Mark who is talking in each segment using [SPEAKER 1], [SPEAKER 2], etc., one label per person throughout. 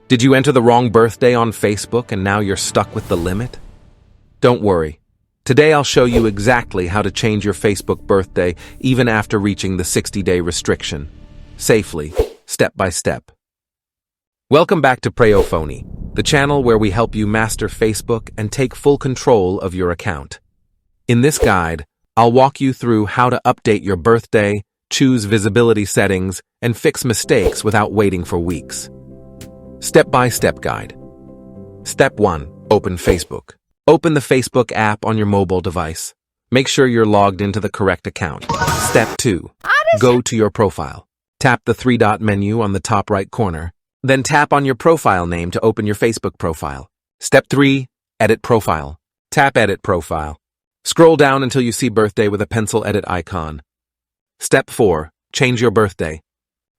[SPEAKER 1] Did you enter the wrong birthday on Facebook and now you're stuck with the limit? Don't worry. Today I'll show you exactly how to change your Facebook birthday even after reaching the 60-day restriction. Safely, step by step. Welcome back to Preyo Phonie, the channel where we help you master Facebook and take full control of your account. In this guide, I'll walk you through how to update your birthday, choose visibility settings, and fix mistakes without waiting for weeks. Step-by-step guide. Step 1. Open Facebook. Open the Facebook app on your mobile device. Make sure you're logged into the correct account. Step 2. Go to your profile. Tap the three-dot menu on the top right corner. Then tap on your profile name to open your Facebook profile. Step 3. Edit profile. Tap Edit Profile. Scroll down until you see birthday with a pencil edit icon. Step 4. Change your birthday.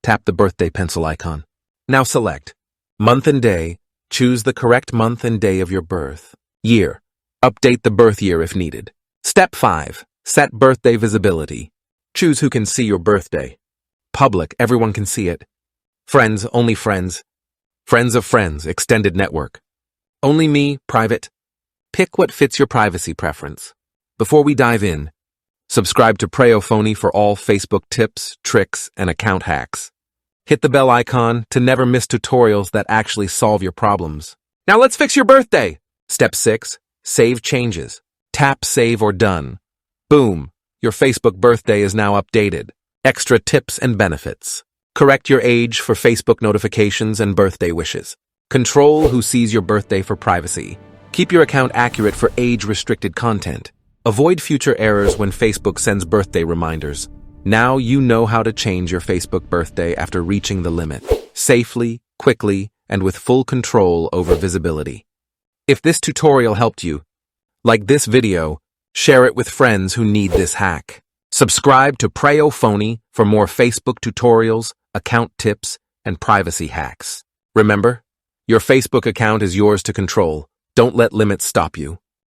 [SPEAKER 1] Tap the birthday pencil icon. Now select month and day. Choose the correct month and day of your birth. Year. Update the birth year if needed. Step 5. Set birthday visibility. Choose who can see your birthday. Public, everyone can see it. Friends, only friends. Friends of friends, extended network. Only me, private. Pick what fits your privacy preference. Before we dive in, subscribe to Preyo Phonie for all Facebook tips, tricks, and account hacks. Hit the bell icon to never miss tutorials that actually solve your problems. Now let's fix your birthday! Step 6. Save changes. Tap Save or Done. Boom! Your Facebook birthday is now updated. Extra tips and benefits. Correct your age for Facebook notifications and birthday wishes. Control who sees your birthday for privacy. Keep your account accurate for age-restricted content. Avoid future errors when Facebook sends birthday reminders. Now you know how to change your Facebook birthday after reaching the limit. Safely, quickly, and with full control over visibility. If this tutorial helped you, like this video, share it with friends who need this hack. Subscribe to Preyo Phonie for more Facebook tutorials, account tips, and privacy hacks. Remember, your Facebook account is yours to control. Don't let limits stop you.